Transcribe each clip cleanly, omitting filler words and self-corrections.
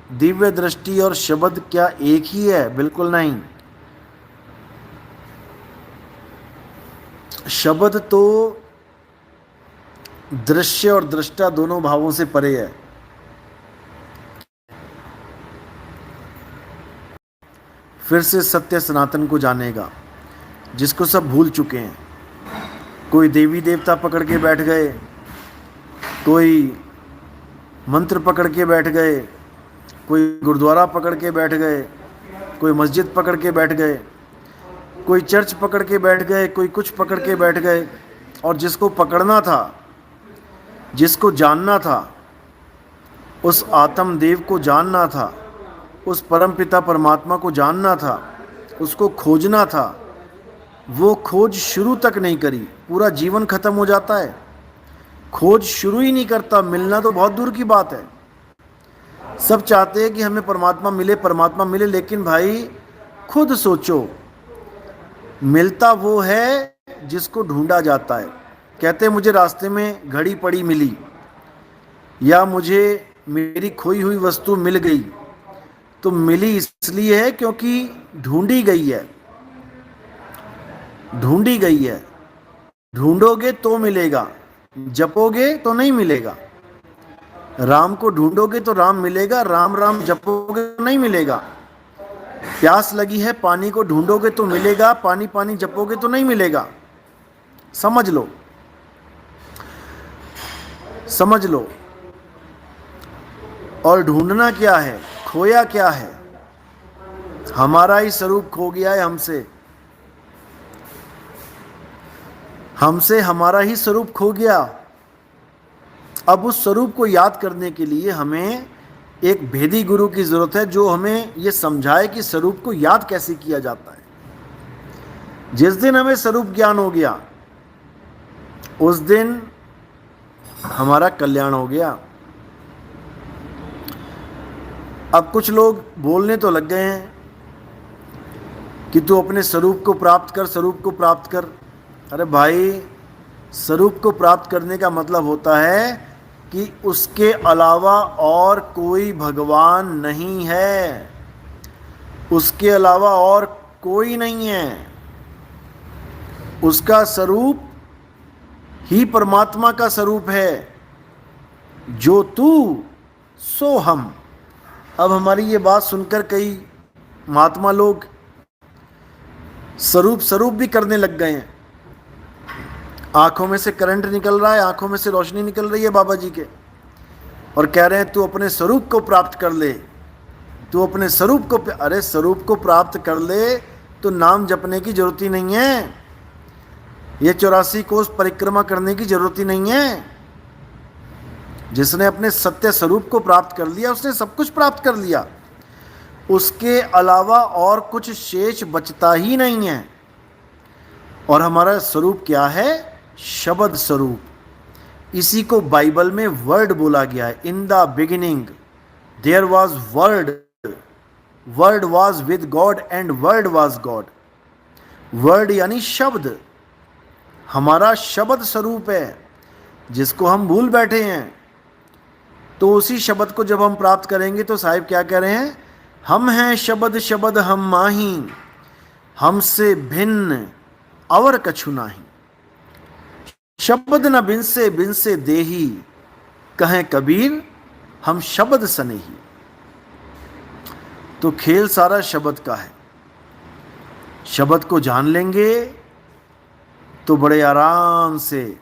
दिव्य दृष्टि और शब्द क्या एक ही है? बिल्कुल नहीं। शब्द तो दृश्य और दृष्टा दोनों भावों से परे है। फिर से सत्य सनातन को जानेगा, जिसको सब भूल चुके हैं। कोई देवी देवता पकड़ के बैठ गए, कोई मंत्र पकड़ के बैठ गए, कोई गुरुद्वारा पकड़ के बैठ गए, कोई मस्जिद पकड़ के बैठ गए, कोई चर्च पकड़ के बैठ गए, कोई कुछ पकड़ के बैठ गए। और जिसको पकड़ना था, जिसको जानना था, उस आत्म देव को जानना था, उस परमपिता परमात्मा को जानना था, उसको खोजना था, वो खोज शुरू तक नहीं करी, पूरा जीवन खत्म हो जाता है। खोज शुरू ही नहीं करता, मिलना तो बहुत दूर की बात है। सब चाहते हैं कि हमें परमात्मा मिले, परमात्मा मिले, लेकिन भाई खुद सोचो, मिलता वो है जिसको ढूंढा जाता है। कहते हैं मुझे रास्ते में घड़ी पड़ी मिली, या मुझे मेरी खोई हुई वस्तु मिल गई, तो मिली इसलिए है क्योंकि ढूंढी गई है, ढूंढी गई है। ढूंढोगे तो मिलेगा, जपोगे तो नहीं मिलेगा। राम को ढूंढोगे तो राम मिलेगा, राम राम जपोगे तो नहीं मिलेगा। प्यास लगी है, पानी को ढूंढोगे तो मिलेगा, पानी पानी जपोगे तो नहीं मिलेगा। समझ लो, समझ लो। और ढूंढना क्या है, खोया क्या है? हमारा ही स्वरूप खो गया है हमसे, हमसे हमारा ही स्वरूप खो गया। अब उस स्वरूप को याद करने के लिए हमें एक भेदी गुरु की जरूरत है, जो हमें यह समझाए कि स्वरूप को याद कैसे किया जाता है। जिस दिन हमें स्वरूप ज्ञान हो गया, उस दिन हमारा कल्याण हो गया। अब कुछ लोग बोलने तो लग गए हैं कि तू अपने स्वरूप को प्राप्त कर, स्वरूप को प्राप्त कर। अरे भाई, स्वरूप को प्राप्त करने का मतलब होता है कि उसके अलावा और कोई भगवान नहीं है, उसके अलावा और कोई नहीं है। उसका स्वरूप ही परमात्मा का स्वरूप है। जो तू सो हम। अब हमारी ये बात सुनकर कई महात्मा लोग स्वरूप स्वरूप भी करने लग गए हैं। आंखों में से करंट निकल रहा है, आंखों में से रोशनी निकल रही है बाबा जी के, और कह रहे हैं तू अपने स्वरूप को प्राप्त कर ले, तू अपने स्वरूप को। अरे स्वरूप को प्राप्त कर ले तो नाम जपने की जरूरत ही नहीं है, ये 84 कोस परिक्रमा करने की जरूरत ही नहीं है। जिसने अपने सत्य स्वरूप को प्राप्त कर लिया, उसने सब कुछ प्राप्त कर लिया। उसके अलावा और कुछ शेष बचता ही नहीं है। और हमारा स्वरूप क्या है? शब्द स्वरूप। इसी को बाइबल में वर्ड बोला गया है। In the beginning there was word, word was with God and word was God. Word यानी शब्द, हमारा शब्द स्वरूप है, जिसको हम भूल बैठे हैं। तो उसी शब्द को जब हम प्राप्त करेंगे तो साहिब क्या कह रहे हैं? हम हैं शब्द शब्द हम माही, हमसे भिन्न अवर कछु नाही। शब्द न बिन से देही, कहें कबीर हम शब्द सनेही। तो खेल सारा शब्द का है। शब्द को जान लेंगे तो बड़े आराम से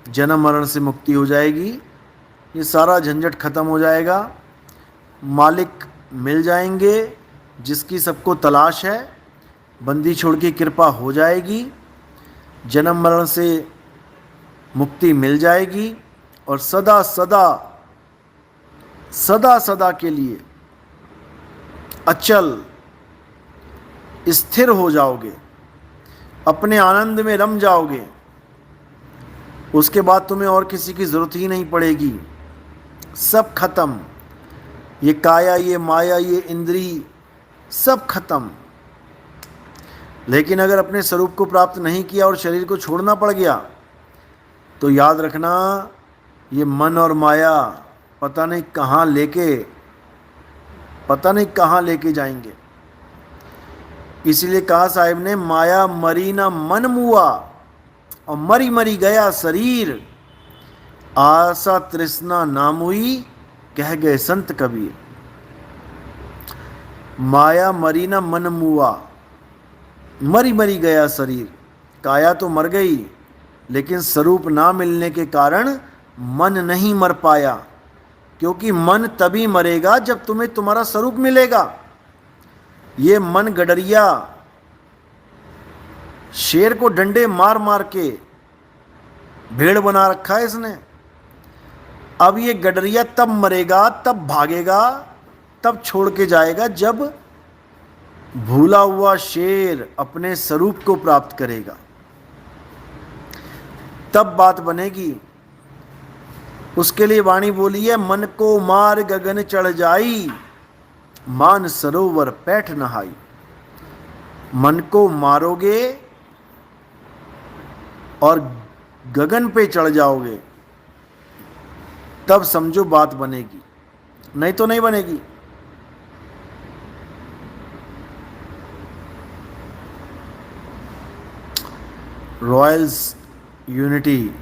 जन्म मरण से मुक्ति हो जाएगी। ये सारा झंझट खत्म हो जाएगा। मालिक मिल जाएंगे जिसकी सबको तलाश है। बंदी छोड़ की कृपा हो जाएगी, जन्म मरण से मुक्ति मिल जाएगी, और सदा सदा सदा सदा के लिए अचल स्थिर हो जाओगे, अपने आनंद में रम जाओगे। उसके बाद तुम्हें और किसी की जरूरत ही नहीं पड़ेगी। सब खत्म, ये काया, ये माया, ये इंद्री, सब खत्म। लेकिन अगर अपने स्वरूप को प्राप्त नहीं किया और शरीर को छोड़ना पड़ गया, तो याद रखना, ये मन और माया पता नहीं कहाँ लेके पता नहीं कहाँ लेके जाएंगे। इसलिए कहा साहिब ने, माया मरी ना मन मुआ और मरी मरी गया शरीर, आशा तृष्णा नाम हुई कह गए संत कबीर। माया मरी ना मन मुआ, मरी मरी गया शरीर, काया तो मर गई लेकिन स्वरूप ना मिलने के कारण मन नहीं मर पाया, क्योंकि मन तभी मरेगा जब तुम्हें तुम्हारा स्वरूप मिलेगा। ये मन गडरिया शेर को डंडे मार मार के भेड़ बना रखा है इसने। अब ये गडरिया तब मरेगा, तब भागेगा, तब छोड़ के जाएगा जब भूला हुआ शेर अपने स्वरूप को प्राप्त करेगा, तब बात बनेगी। उसके लिए वाणी बोली है, मन को मार गगन चढ़ जाई, मान सरोवर पैठ नहाई। मन को मारोगे और गगन पे चढ़ जाओगे तब समझो बात बनेगी, नहीं तो नहीं बनेगी। रॉयल्स यूनिटी,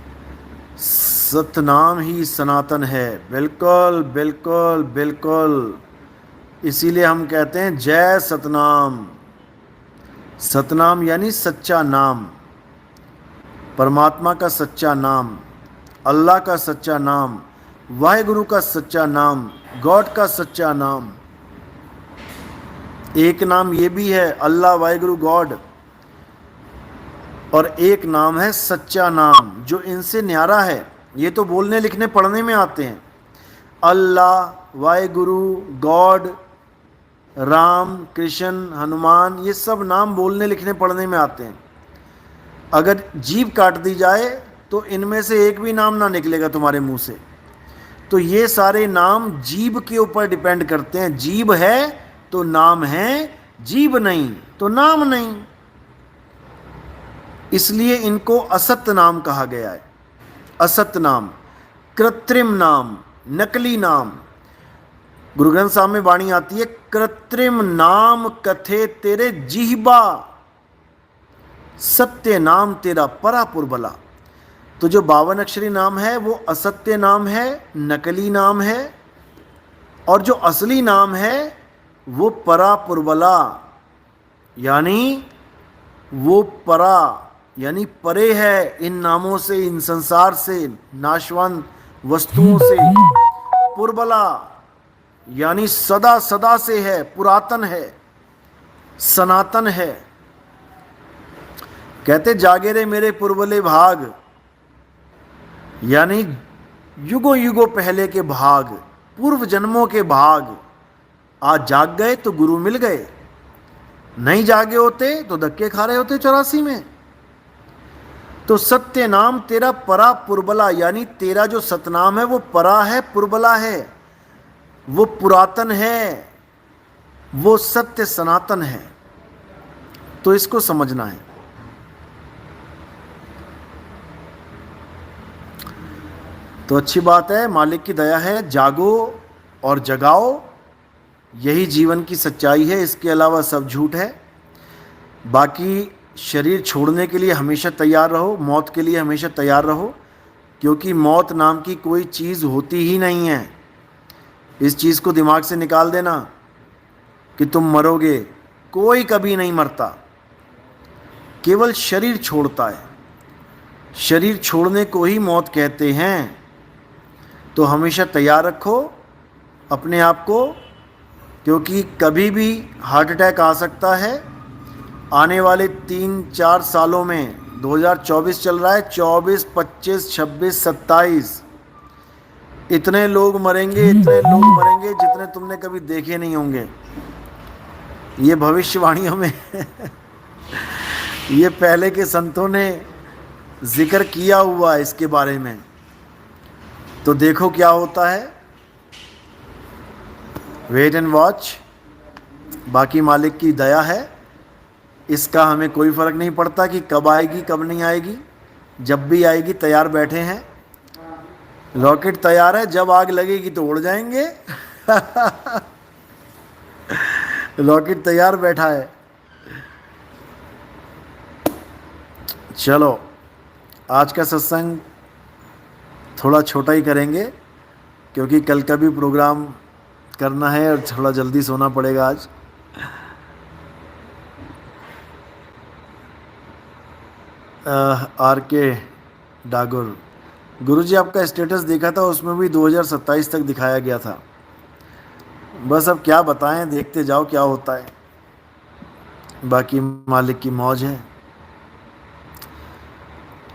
सतनाम ही सनातन है। बिल्कुल बिल्कुल बिल्कुल, इसीलिए हम कहते हैं जय सतनाम। सतनाम यानी सच्चा नाम, परमात्मा का सच्चा नाम, अल्लाह का सच्चा नाम, वाहेगुरु का सच्चा नाम, गॉड का सच्चा नाम। एक नाम ये भी है अल्लाह वाहेगुरु गॉड, और एक नाम है सच्चा नाम जो इनसे न्यारा है। ये तो बोलने लिखने पढ़ने में आते हैं, अल्लाह वाहेगुरु गॉड, राम कृष्ण हनुमान, ये सब नाम बोलने लिखने पढ़ने में आते हैं। अगर जीभ काट दी जाए तो इनमें से एक भी नाम ना निकलेगा तुम्हारे मुंह से। तो ये सारे नाम जीभ के ऊपर डिपेंड करते हैं। जीभ है तो नाम है, जीभ नहीं तो नाम नहीं। इसलिए इनको असत्य नाम कहा गया है। असत्य नाम, कृत्रिम नाम, नकली नाम। गुरु ग्रंथ साहब में वाणी आती है, कृत्रिम नाम कथे तेरे जिह्बा, सत्य नाम तेरा परापुर बला। तो जो 52 अक्षरी नाम है वो असत्य नाम है, नकली नाम है, और जो असली नाम है वो परापुरबला, यानी वो परा यानी परे है इन नामों से, इन संसार से, नाशवान वस्तुओं से। पुरबला यानी सदा सदा से है, पुरातन है, सनातन है। कहते जागे रे मेरे पुरबले भाग, यानी युगों युगों पहले के भाग, पूर्व जन्मों के भाग। आज जाग गए तो गुरु मिल गए, नहीं जागे होते तो धक्के खा रहे होते 84 में। तो सत्य नाम तेरा परा पुरबला, यानी तेरा जो सतनाम है वो परा है, पुरबला है, वो पुरातन है, वो सत्य सनातन है। तो इसको समझना है। तो अच्छी बात है, मालिक की दया है, जागो और जगाओ, यही जीवन की सच्चाई है। इसके अलावा सब झूठ है। बाकी शरीर छोड़ने के लिए हमेशा तैयार रहो, मौत के लिए हमेशा तैयार रहो, क्योंकि मौत नाम की कोई चीज़ होती ही नहीं है। इस चीज़ को दिमाग से निकाल देना कि तुम मरोगे। कोई कभी नहीं मरता, केवल शरीर छोड़ता है। शरीर छोड़ने को ही मौत कहते हैं। तो हमेशा तैयार रखो अपने आप को, क्योंकि कभी भी हार्ट अटैक आ सकता है। आने वाले 3-4 सालों में, 2024 चल रहा है, 24, 25, 26, 27, इतने लोग मरेंगे, इतने लोग मरेंगे जितने तुमने कभी देखे नहीं होंगे। ये भविष्यवाणियों में ये पहले के संतों ने जिक्र किया हुआ है इसके बारे में। तो देखो क्या होता है, वेट एंड वॉच। बाकी मालिक की दया है, इसका हमें कोई फ़र्क नहीं पड़ता कि कब आएगी कब नहीं आएगी। जब भी आएगी तैयार बैठे हैं, रॉकेट तैयार है, जब आग लगेगी तो उड़ जाएंगे। रॉकेट तैयार बैठा है। चलो, आज का सत्संग थोड़ा छोटा ही करेंगे, क्योंकि कल का भी प्रोग्राम करना है और थोड़ा जल्दी सोना पड़ेगा आज। आर के डागुर, गुरुजी आपका स्टेटस देखा था, उसमें भी 2027 तक दिखाया गया था। बस अब क्या बताएं, देखते जाओ क्या होता है, बाकी मालिक की मौज है।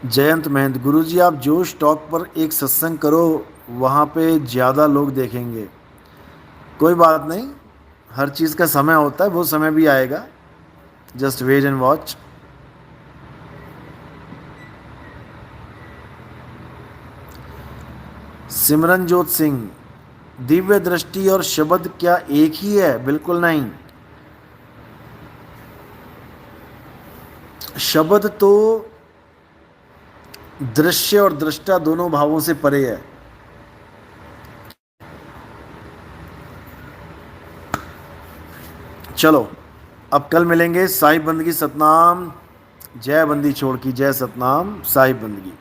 जयंत महंत, गुरुजी आप जोश टॉक पर एक सत्संग करो, वहाँ पे ज़्यादा लोग देखेंगे। कोई बात नहीं, हर चीज़ का समय होता है, वो समय भी आएगा। Just wait and watch. Simranjot Singh, दिव्य दृष्टि और शब्द क्या एक ही है? बिल्कुल नहीं। शब्द तो दृश्य और दृष्टा दोनों भावों से परे है। चलो, अब कल मिलेंगे। साहिब बंदगी सतनाम, जय बंदी छोड़ की जय सतनाम, साहिब बंदगी।